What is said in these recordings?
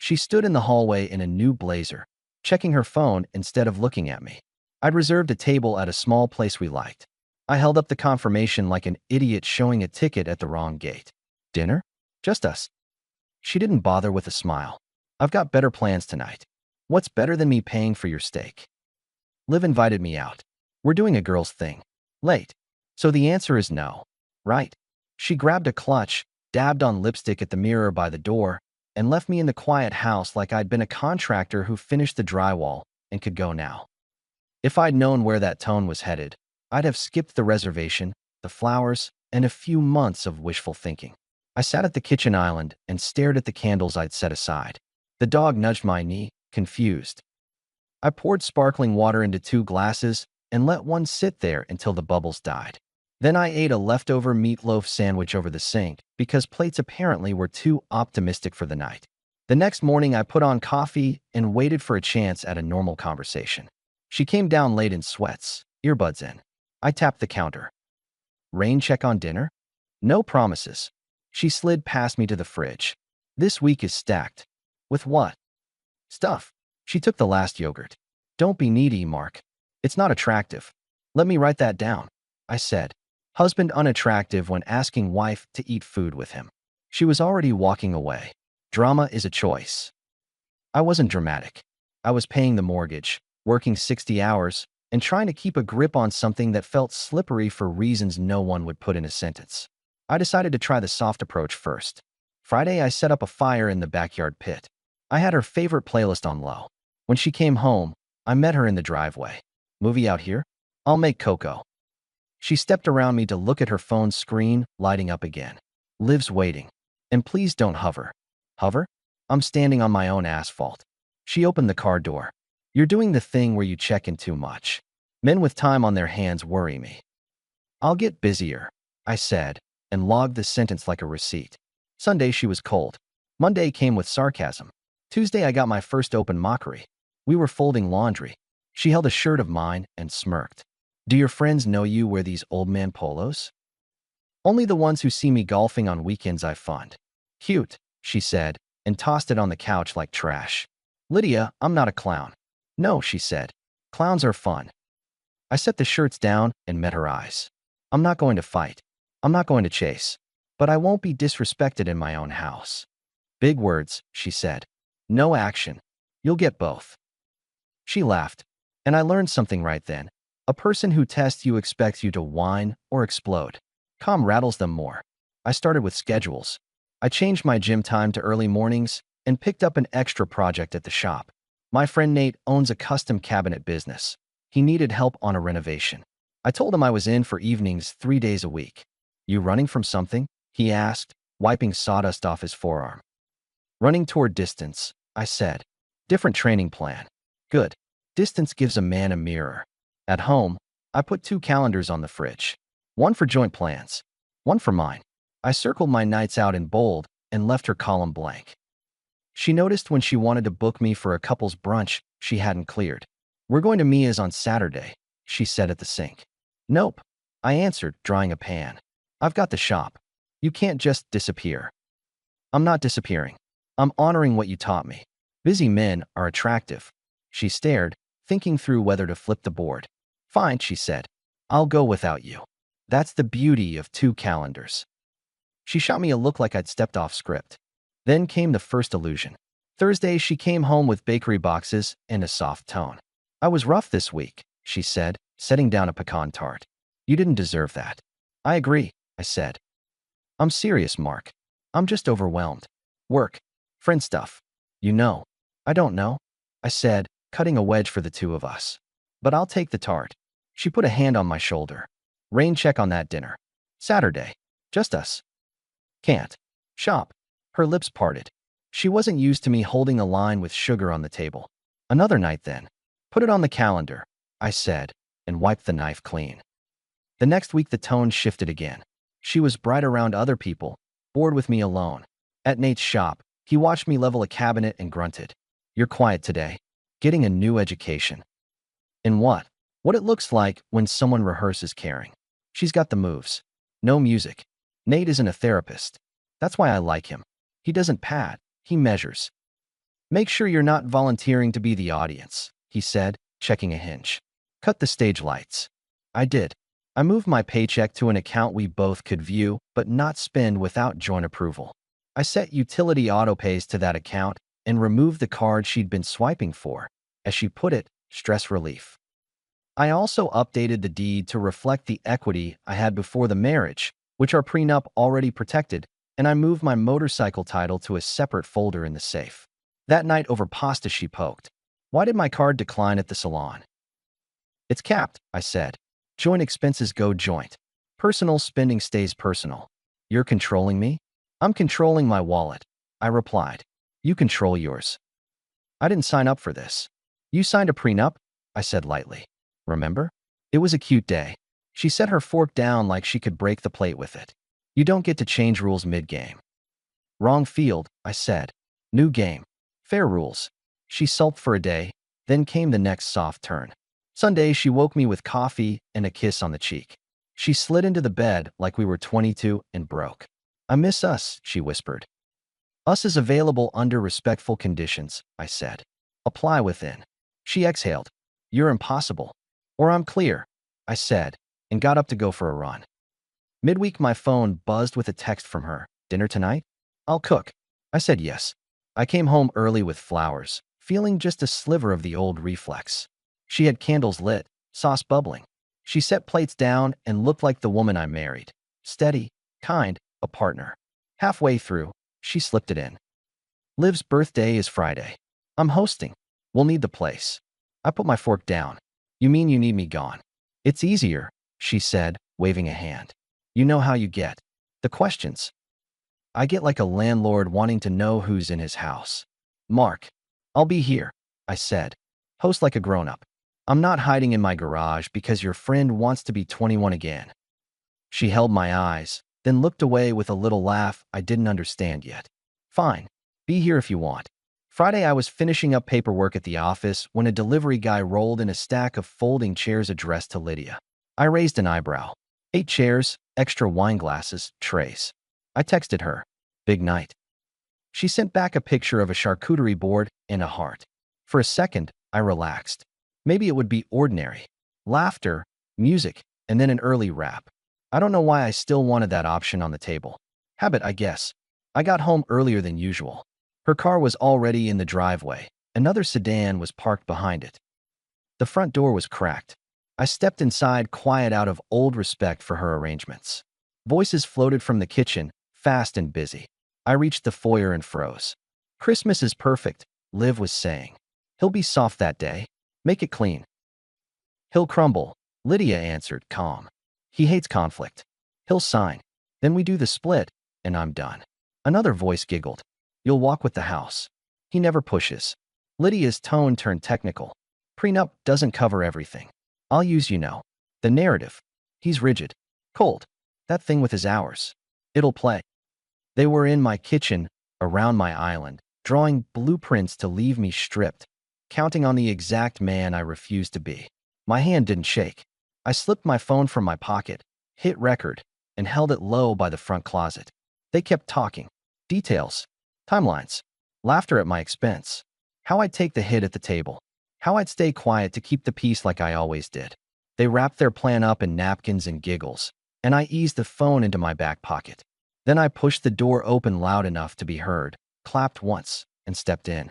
She stood in the hallway in a new blazer, checking her phone instead of looking at me. I'd reserved a table at a small place we liked. I held up the confirmation like an idiot showing a ticket at the wrong gate. Dinner? Just us. She didn't bother with a smile. I've got better plans tonight. What's better than me paying for your steak? Liv invited me out. We're doing a girl's thing. Late. So the answer is no. Right. She grabbed a clutch, dabbed on lipstick at the mirror by the door, and left me in the quiet house like I'd been a contractor who finished the drywall and could go now. If I'd known where that tone was headed, I'd have skipped the reservation, the flowers, and a few months of wishful thinking. I sat at the kitchen island and stared at the candles I'd set aside. The dog nudged my knee, confused. I poured sparkling water into 2 glasses and let one sit there until the bubbles died. Then I ate a leftover meatloaf sandwich over the sink because plates apparently were too optimistic for the night. The next morning, I put on coffee and waited for a chance at a normal conversation. She came down late in sweats, earbuds in. I tapped the counter. Rain check on dinner? No promises. She slid past me to the fridge. This week is stacked. With what? Stuff. She took the last yogurt. Don't be needy, Mark. It's not attractive. Let me write that down, I said. Husband unattractive when asking wife to eat food with him. She was already walking away. Drama is a choice. I wasn't dramatic. I was paying the mortgage, working 60 hours, and trying to keep a grip on something that felt slippery for reasons no one would put in a sentence. I decided to try the soft approach first. Friday, I set up a fire in the backyard pit. I had her favorite playlist on low. When she came home, I met her in the driveway. Movie out here? I'll make cocoa. She stepped around me to look at her phone's screen, lighting up again. Liv's waiting. And please don't hover. Hover? I'm standing on my own asphalt. She opened the car door. You're doing the thing where you check in too much. Men with time on their hands worry me. I'll get busier, I said, and logged the sentence like a receipt. Sunday, she was cold. Monday came with sarcasm. Tuesday, I got my first open mockery. We were folding laundry. She held a shirt of mine and smirked. Do your friends know you wear these old man polos? Only the ones who see me golfing on weekends I fund. Cute, she said, and tossed it on the couch like trash. Lydia, I'm not a clown. No, she said. Clowns are fun. I set the shirts down and met her eyes. I'm not going to fight. I'm not going to chase. But I won't be disrespected in my own house. Big words, she said. No action. You'll get both. She laughed, and I learned something right then. A person who tests you expects you to whine or explode. Calm rattles them more. I started with schedules. I changed my gym time to early mornings and picked up an extra project at the shop. My friend Nate owns a custom cabinet business. He needed help on a renovation. I told him I was in for evenings 3 days a week. You running from something? He asked, wiping sawdust off his forearm. Running toward distance, I said. Different training plan. Good. Distance gives a man a mirror. At home, I put 2 calendars on the fridge. One for joint plans, one for mine. I circled my nights out in bold and left her column blank. She noticed when she wanted to book me for a couple's brunch she hadn't cleared. We're going to Mia's on Saturday, she said at the sink. Nope, I answered, drying a pan. I've got the shop. You can't just disappear. I'm not disappearing. I'm honoring what you taught me. Busy men are attractive. She stared, thinking through whether to flip the board. Fine, she said. I'll go without you. That's the beauty of 2 calendars. She shot me a look like I'd stepped off script. Then came the first illusion. Thursday, she came home with bakery boxes and a soft tone. I was rough this week, she said, setting down a pecan tart. You didn't deserve that. I agree, I said. I'm serious, Mark. I'm just overwhelmed. Work. Friend stuff. You know. I don't know, I said, cutting a wedge for the 2 of us. But I'll take the tart. She put a hand on my shoulder. Rain check on that dinner. Saturday. Just us. Can't. Shop. Her lips parted. She wasn't used to me holding a line with sugar on the table. Another night then. Put it on the calendar, I said, and wiped the knife clean. The next week the tone shifted again. She was bright around other people, bored with me alone. At Nate's shop, he watched me level a cabinet and grunted. You're quiet today. Getting a new education. In what? What it looks like when someone rehearses caring. She's got the moves. No music. Nate isn't a therapist. That's why I like him. He doesn't pad, he measures. Make sure you're not volunteering to be the audience, he said, checking a hinge. Cut the stage lights. I did. I moved my paycheck to an account we both could view, but not spend without joint approval. I set utility autopays to that account and removed the card she'd been swiping for, as she put it, stress relief. I also updated the deed to reflect the equity I had before the marriage, which our prenup already protected, and I moved my motorcycle title to a separate folder in the safe. That night over pasta she poked. Why did my card decline at the salon? It's capped, I said. Joint expenses go joint. Personal spending stays personal. You're controlling me? I'm controlling my wallet, I replied. You control yours. I didn't sign up for this. You signed a prenup? I said lightly. Remember? It was a cute day. She set her fork down like she could break the plate with it. You don't get to change rules mid-game. Wrong field, I said. New game. Fair rules. She sulked for a day, then came the next soft turn. Sunday, she woke me with coffee and a kiss on the cheek. She slid into the bed like we were 22 and broke. I miss us, she whispered. Us is available under respectful conditions, I said. Apply within. She exhaled. You're impossible. Or I'm clear, I said, and got up to go for a run. Midweek, my phone buzzed with a text from her. Dinner tonight? I'll cook. I said yes. I came home early with flowers, feeling just a sliver of the old reflex. She had candles lit, sauce bubbling. She set plates down and looked like the woman I married. Steady, kind, a partner. Halfway through, she slipped it in. Liv's birthday is Friday. I'm hosting. We'll need the place. I put my fork down. You mean you need me gone? It's easier, she said, waving a hand. You know how you get. The questions. I get like a landlord wanting to know who's in his house. Mark. I'll be here, I said. Host like a grown-up. I'm not hiding in my garage because your friend wants to be 21 again. She held my eyes, then looked away with a little laugh I didn't understand yet. Fine. Be here if you want. Friday, I was finishing up paperwork at the office when a delivery guy rolled in a stack of folding chairs addressed to Lydia. I raised an eyebrow. 8 chairs, extra wine glasses, trays. I texted her. Big night. She sent back a picture of a charcuterie board and a heart. For a second, I relaxed. Maybe it would be ordinary. Laughter, music, and then an early wrap. I don't know why I still wanted that option on the table. Habit, I guess. I got home earlier than usual. Her car was already in the driveway. Another sedan was parked behind it. The front door was cracked. I stepped inside, quiet out of old respect for her arrangements. Voices floated from the kitchen, fast and busy. I reached the foyer and froze. Christmas is perfect, Liv was saying. He'll be soft that day. Make it clean. He'll crumble, Lydia answered, calm. He hates conflict. He'll sign. Then we do the split, and I'm done. Another voice giggled. You'll walk with the house. He never pushes. Lydia's tone turned technical. Prenup doesn't cover everything. I'll use, the narrative. He's rigid. Cold. That thing with his hours. It'll play. They were in my kitchen, around my island, drawing blueprints to leave me stripped, counting on the exact man I refused to be. My hand didn't shake. I slipped my phone from my pocket, hit record, and held it low by the front closet. They kept talking. Details. Timelines. Laughter at my expense. How I'd take the hit at the table. How I'd stay quiet to keep the peace like I always did. They wrapped their plan up in napkins and giggles, and I eased the phone into my back pocket. Then I pushed the door open loud enough to be heard, clapped once, and stepped in.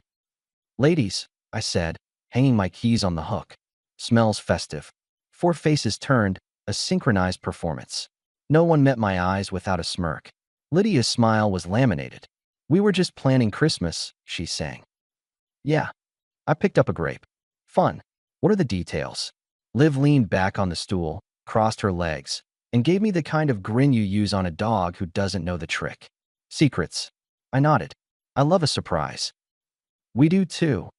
Ladies, I said, hanging my keys on the hook. Smells festive. 4 faces turned, a synchronized performance. No one met my eyes without a smirk. Lydia's smile was laminated. We were just planning Christmas, she sang. Yeah. I picked up a grape. Fun. What are the details? Liv leaned back on the stool, crossed her legs, and gave me the kind of grin you use on a dog who doesn't know the trick. Secrets. I nodded. I love a surprise. We do too,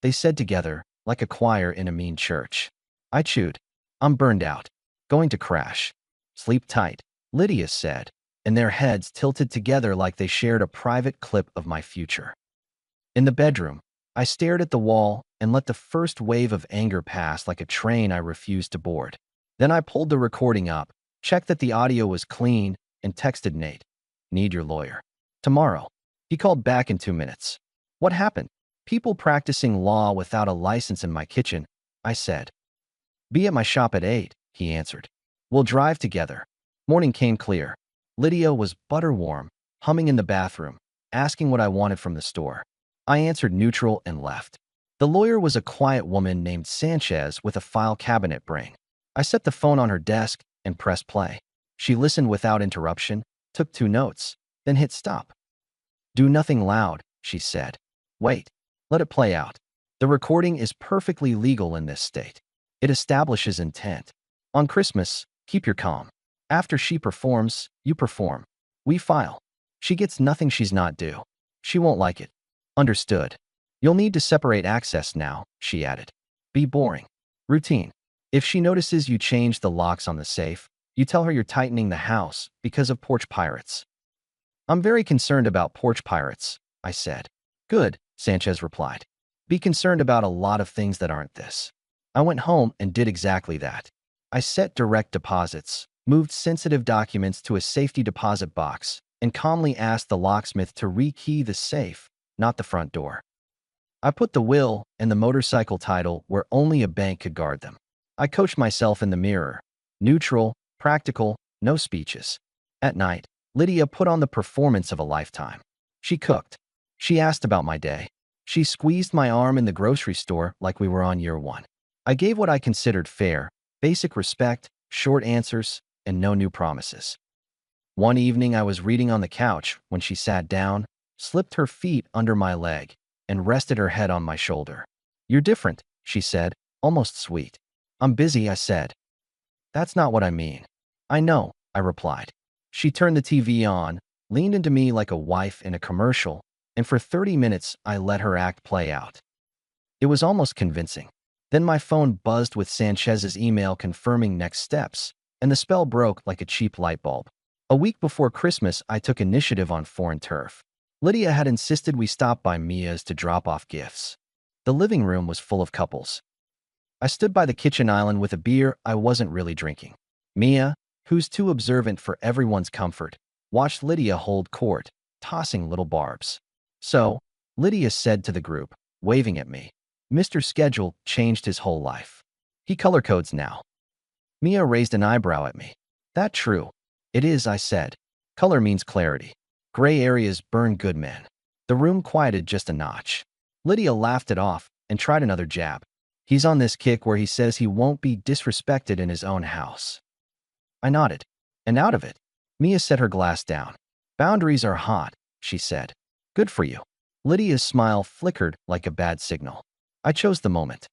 they said together, like a choir in a mean church. I chewed. I'm burned out. Going to crash. Sleep tight, Lydia said, and their heads tilted together like they shared a private clip of my future. In the bedroom, I stared at the wall and let the first wave of anger pass like a train I refused to board. Then I pulled the recording up, checked that the audio was clean, and texted Nate. Need your lawyer. Tomorrow. He called back in 2 minutes. What happened? People practicing law without a license in my kitchen, I said. Be at my shop at 8, he answered. We'll drive together. Morning came clear. Lydia was butterwarm, humming in the bathroom, asking what I wanted from the store. I answered neutral and left. The lawyer was a quiet woman named Sanchez with a file cabinet brain. I set the phone on her desk and pressed play. She listened without interruption, took 2 notes, then hit stop. Do nothing loud, she said. Wait. Let it play out. The recording is perfectly legal in this state. It establishes intent. On Christmas, keep your calm. After she performs, you perform. We file. She gets nothing she's not due. She won't like it. Understood. You'll need to separate access now, she added. Be boring. Routine. If she notices you change the locks on the safe, you tell her you're tightening the house because of porch pirates. I'm very concerned about porch pirates, I said. Good, Sanchez replied. Be concerned about a lot of things that aren't this. I went home and did exactly that. I set direct deposits, moved sensitive documents to a safety deposit box, and calmly asked the locksmith to rekey the safe, not the front door. I put the will and the motorcycle title where only a bank could guard them. I coached myself in the mirror. Neutral, practical, no speeches. At night, Lydia put on the performance of a lifetime. She cooked. She asked about my day. She squeezed my arm in the grocery store like we were on year 1. I gave what I considered fair, basic respect, short answers, and no new promises. One evening I was reading on the couch when she sat down, slipped her feet under my leg, and rested her head on my shoulder. You're different, she said, almost sweet. I'm busy, I said. That's not what I mean. I know, I replied. She turned the TV on, leaned into me like a wife in a commercial, and for 30 minutes I let her act play out. It was almost convincing. Then my phone buzzed with Sanchez's email confirming next steps, and the spell broke like a cheap light bulb. A week before Christmas, I took initiative on foreign turf. Lydia had insisted we stop by Mia's to drop off gifts. The living room was full of couples. I stood by the kitchen island with a beer I wasn't really drinking. Mia, who's too observant for everyone's comfort, watched Lydia hold court, tossing little barbs. So, Lydia said to the group, waving at me, Mr. Schedule changed his whole life. He color codes now. Mia raised an eyebrow at me. That true? It is, I said. Color means clarity. Gray areas burn good men. The room quieted just a notch. Lydia laughed it off and tried another jab. He's on this kick where he says he won't be disrespected in his own house. I nodded. And out of it. Mia set her glass down. Boundaries are hot, she said. Good for you. Lydia's smile flickered like a bad signal. I chose the moment.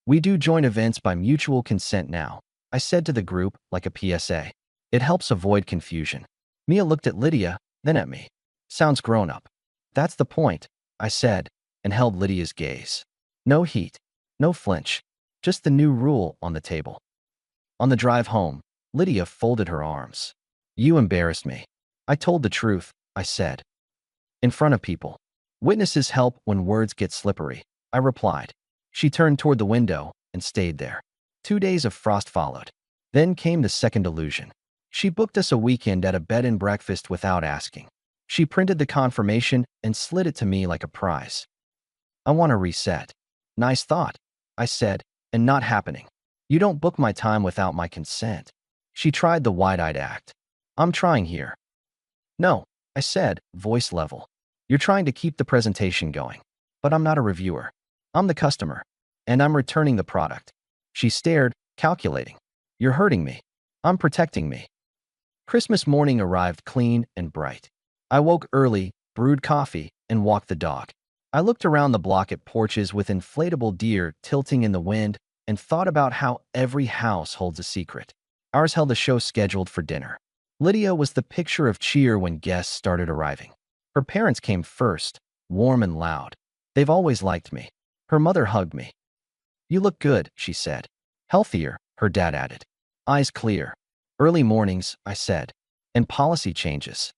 We do joint events by mutual consent now, I said to the group like a PSA. It helps avoid confusion. Mia looked at Lydia, then at me. Sounds grown up. That's the point, I said, and held Lydia's gaze. No heat, no flinch, just the new rule on the table. On the drive home, Lydia folded her arms. You embarrassed me. I told the truth, I said. In front of people. Witnesses help when words get slippery, I replied. She turned toward the window and stayed there. 2 days of frost followed. Then came the second illusion. She booked us a weekend at a bed and breakfast without asking. She printed the confirmation and slid it to me like a prize. I want to reset. Nice thought, I said, and not happening. You don't book my time without my consent. She tried the wide-eyed act. I'm trying here. No, I said, voice level. You're trying to keep the presentation going. But I'm not a reviewer. I'm the customer. And I'm returning the product. She stared, calculating. You're hurting me. I'm protecting me. Christmas morning arrived clean and bright. I woke early, brewed coffee, and walked the dog. I looked around the block at porches with inflatable deer tilting in the wind and thought about how every house holds a secret. Ours held a show scheduled for dinner. Lydia was the picture of cheer when guests started arriving. Her parents came first, warm and loud. They've always liked me. Her mother hugged me. You look good, she said. Healthier, her dad added. Eyes clear. Early mornings, I said. And policy changes.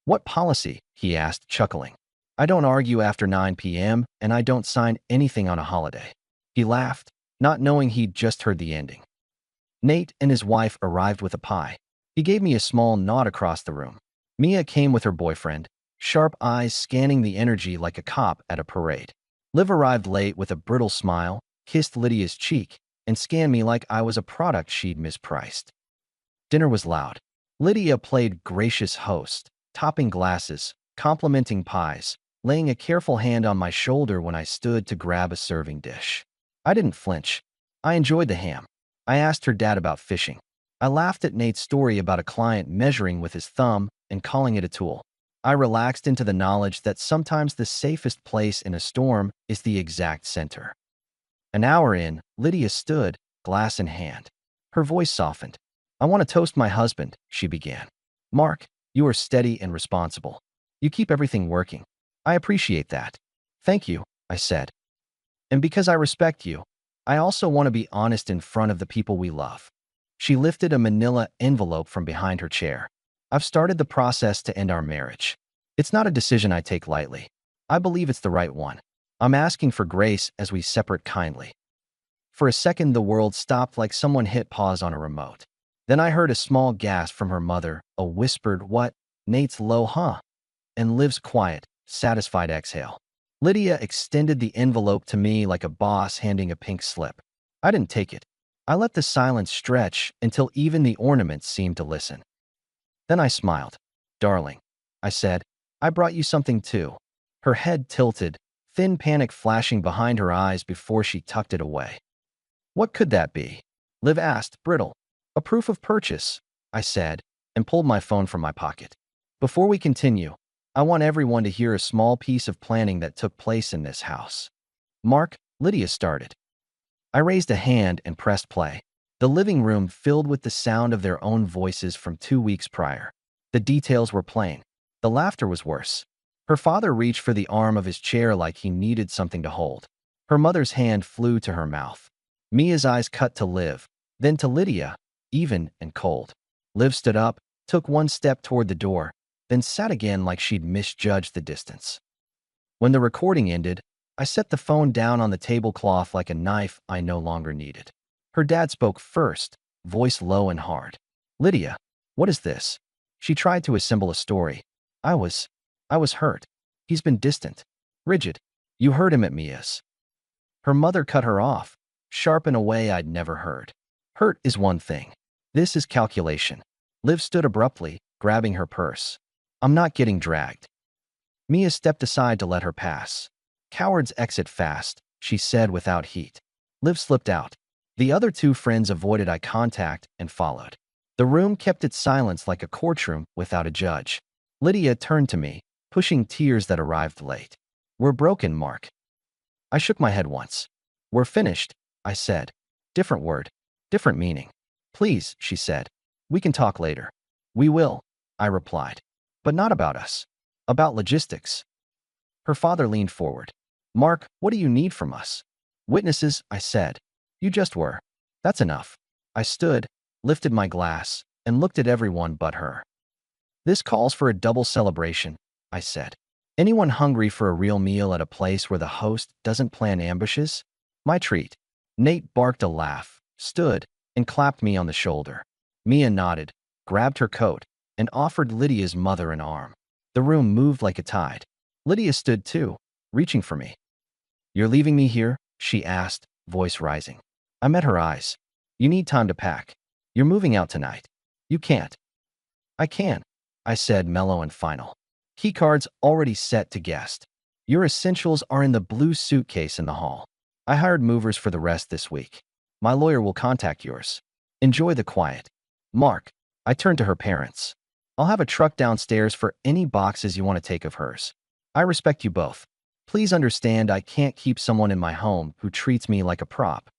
What policy? He asked, chuckling. I don't argue after 9 p.m., and I don't sign anything on a holiday. He laughed, not knowing he'd just heard the ending. Nate and his wife arrived with a pie. He gave me a small nod across the room. Mia came with her boyfriend, sharp eyes scanning the energy like a cop at a parade. Liv arrived late with a brittle smile, kissed Lydia's cheek, and scanned me like I was a product she'd mispriced. Dinner was loud. Lydia played gracious host, topping glasses, complimenting pies, laying a careful hand on my shoulder when I stood to grab a serving dish. I didn't flinch. I enjoyed the ham. I asked her dad about fishing. I laughed at Nate's story about a client measuring with his thumb and calling it a tool. I relaxed into the knowledge that sometimes the safest place in a storm is the exact center. An hour in, Lydia stood, glass in hand. Her voice softened. "I want to toast my husband," she began. "Mark, you are steady and responsible. You keep everything working. I appreciate that." "Thank you," I said. "And because I respect you, I also want to be honest in front of the people we love." She lifted a manila envelope from behind her chair. "I've started the process to end our marriage. It's not a decision I take lightly. I believe it's the right one. I'm asking for grace as we separate kindly." For a second, the world stopped like someone hit pause on a remote. Then I heard a small gasp from her mother, a whispered, "What?" Nate's low, "Huh?" and Liv's quiet, satisfied exhale. Lydia extended the envelope to me like a boss handing a pink slip. I didn't take it. I let the silence stretch until even the ornaments seemed to listen. Then I smiled. "Darling," I said, "I brought you something too." Her head tilted, thin panic flashing behind her eyes before she tucked it away. "What could that be?" Liv asked, brittle. "A proof of purchase," I said, and pulled my phone from my pocket. "Before we continue, I want everyone to hear a small piece of planning that took place in this house." "Mark," Lydia started. I raised a hand and pressed play. The living room filled with the sound of their own voices from 2 weeks prior. The details were plain. The laughter was worse. Her father reached for the arm of his chair like he needed something to hold. Her mother's hand flew to her mouth. Mia's eyes cut to Liv, then to Lydia, even and cold. Liv stood up, took one step toward the door, then sat again like she'd misjudged the distance. When the recording ended, I set the phone down on the tablecloth like a knife I no longer needed. Her dad spoke first, voice low and hard. "Lydia, what is this?" She tried to assemble a story. I was hurt. He's been distant, rigid. You heard him at Mia's." Her mother cut her off, sharp in a way I'd never heard. "Hurt is one thing. This is calculation." Liv stood abruptly, grabbing her purse. "I'm not getting dragged." Mia stepped aside to let her pass. "Cowards exit fast," she said without heat. Liv slipped out. The other two friends avoided eye contact and followed. The room kept its silence like a courtroom without a judge. Lydia turned to me, pushing tears that arrived late. "We're broken, Mark." I shook my head once. "We're finished," I said. Different word, different meaning. "Please," she said. "We can talk later." "We will," I replied. "But not about us. About logistics." Her father leaned forward. "Mark, what do you need from us?" "Witnesses," I said. "You just were." "That's enough." I stood, lifted my glass, and looked at everyone but her. "This calls for a double celebration," I said. "Anyone hungry for a real meal at a place where the host doesn't plan ambushes? My treat." Nate barked a laugh, stood, and clapped me on the shoulder. Mia nodded, grabbed her coat, and offered Lydia's mother an arm. The room moved like a tide. Lydia stood too, reaching for me. "You're leaving me here?" she asked, voice rising. I met her eyes. "You need time to pack. You're moving out tonight." "You can't." "I can," I said, mellow and final. "Keycards already set to guest. Your essentials are in the blue suitcase in the hall. I hired movers for the rest this week. My lawyer will contact yours. Enjoy the quiet." "Mark," I turned to her parents. "I'll have a truck downstairs for any boxes you want to take of hers. I respect you both. Please understand I can't keep someone in my home who treats me like a prop."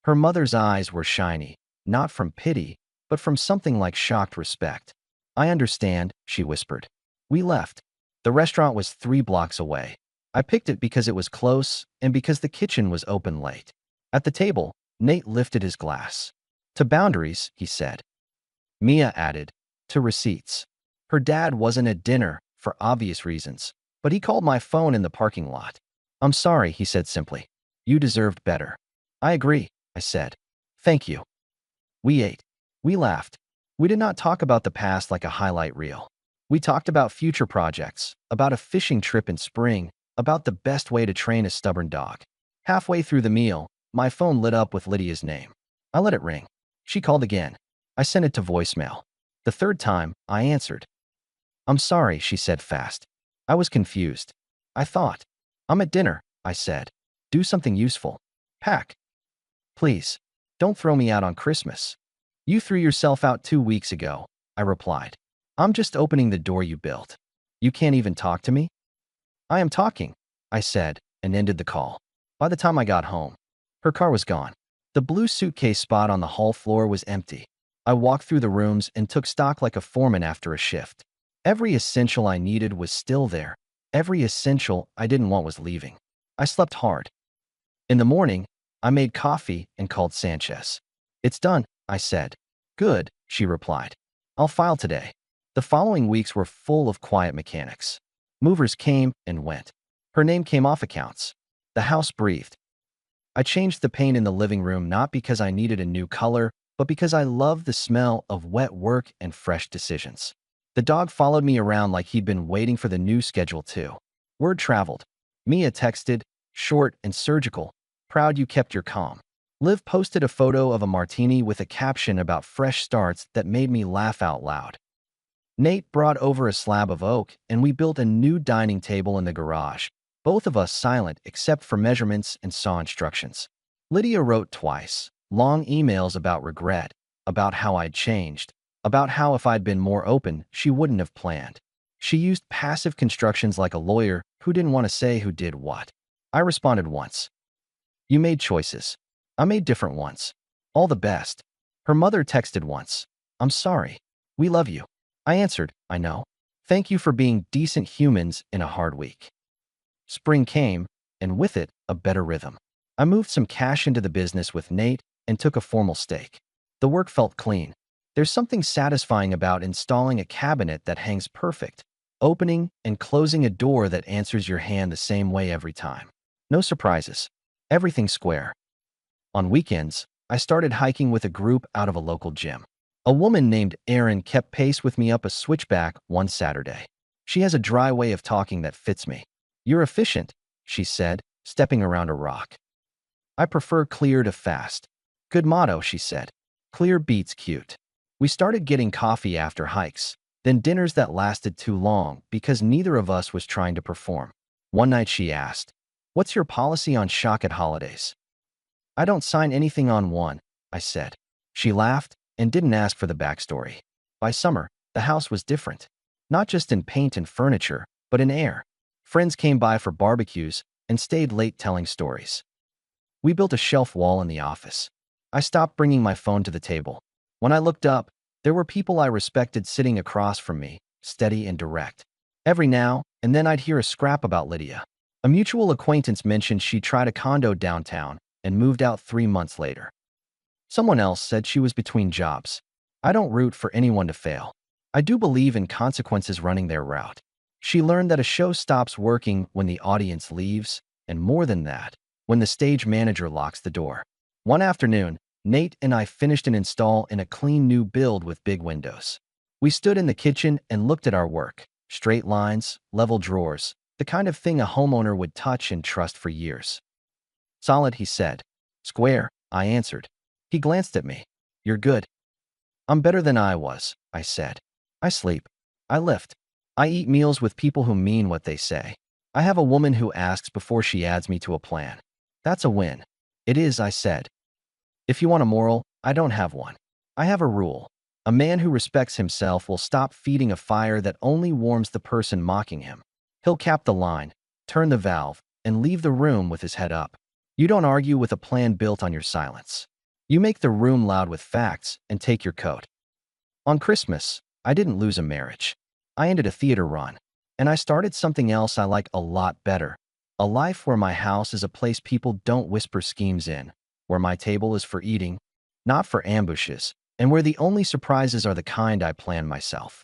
Her mother's eyes were shiny, not from pity, but from something like shocked respect. "I understand," she whispered. We left. The restaurant was 3 blocks away. I picked it because it was close and because the kitchen was open late. At the table, Nate lifted his glass. "To boundaries," he said. Mia added, "To receipts." Her dad wasn't at dinner, for obvious reasons, but he called my phone in the parking lot. "I'm sorry," he said simply. "You deserved better." "I agree," I said. "Thank you." We ate. We laughed. We did not talk about the past like a highlight reel. We talked about future projects, about a fishing trip in spring, about the best way to train a stubborn dog. Halfway through the meal, my phone lit up with Lydia's name. I let it ring. She called again. I sent it to voicemail. The third time, I answered. "I'm sorry," she said fast. I was confused. I thought. "I'm at dinner," I said. "Do something useful. Pack. Please. Don't throw me out on Christmas." "You threw yourself out 2 weeks ago," I replied. "I'm just opening the door you built. You can't even talk to me?" "I am talking," I said, and ended the call. By the time I got home, her car was gone. The blue suitcase spot on the hall floor was empty. I walked through the rooms and took stock like a foreman after a shift. Every essential I needed was still there. Every essential I didn't want was leaving. I slept hard. In the morning, I made coffee and called Sanchez. "It's done," I said. "Good," she replied. "I'll file today." The following weeks were full of quiet mechanics. Movers came and went. Her name came off accounts. The house breathed. I changed the paint in the living room not because I needed a new color, but because I loved the smell of wet work and fresh decisions. The dog followed me around like he'd been waiting for the new schedule too. Word traveled. Mia texted, short and surgical, "Proud you kept your calm." Liv posted a photo of a martini with a caption about fresh starts that made me laugh out loud. Nate brought over a slab of oak, and we built a new dining table in the garage, both of us silent except for measurements and saw instructions. Lydia wrote twice, long emails about regret, about how I'd changed, about how if I'd been more open, she wouldn't have planned. She used passive constructions like a lawyer who didn't want to say who did what. I responded once. "You made choices. I made different ones. All the best." Her mother texted once. "I'm sorry. We love you." I answered, "I know. Thank you for being decent humans in a hard week." Spring came, and with it, a better rhythm. I moved some cash into the business with Nate and took a formal stake. The work felt clean. There's something satisfying about installing a cabinet that hangs perfect, opening and closing a door that answers your hand the same way every time. No surprises. Everything square. On weekends, I started hiking with a group out of a local gym. A woman named Erin kept pace with me up a switchback one Saturday. She has a dry way of talking that fits me. "You're efficient," she said, stepping around a rock. "I prefer clear to fast." "Good motto," she said. Clear beats cute. We started getting coffee after hikes, then dinners that lasted too long because neither of us was trying to perform. One night she asked, "What's your policy on shock at holidays?" "I don't sign anything on one," I said. She laughed and didn't ask for the backstory. By summer, the house was different. Not just in paint and furniture, but in air. Friends came by for barbecues and stayed late telling stories. We built a shelf wall in the office. I stopped bringing my phone to the table. When I looked up, there were people I respected sitting across from me, steady and direct. Every now and then I'd hear a scrap about Lydia. A mutual acquaintance mentioned she tried a condo downtown and moved out 3 months later. Someone else said she was between jobs. I don't root for anyone to fail. I do believe in consequences running their route. She learned that a show stops working when the audience leaves, and more than that, when the stage manager locks the door. One afternoon, Nate and I finished an install in a clean new build with big windows. We stood in the kitchen and looked at our work. Straight lines, level drawers, the kind of thing a homeowner would touch and trust for years. "Solid," he said. "Square," I answered. He glanced at me. "You're good." "I'm better than I was," I said. "I sleep. I lift. I eat meals with people who mean what they say. I have a woman who asks before she adds me to a plan. That's a win." "It is," I said. "If you want a moral, I don't have one. I have a rule. A man who respects himself will stop feeding a fire that only warms the person mocking him. He'll cap the line, turn the valve, and leave the room with his head up. You don't argue with a plan built on your silence. You make the room loud with facts and take your coat." On Christmas, I didn't lose a marriage. I ended a theater run, and I started something else I like a lot better. A life where my house is a place people don't whisper schemes in, where my table is for eating, not for ambushes, and where the only surprises are the kind I plan myself.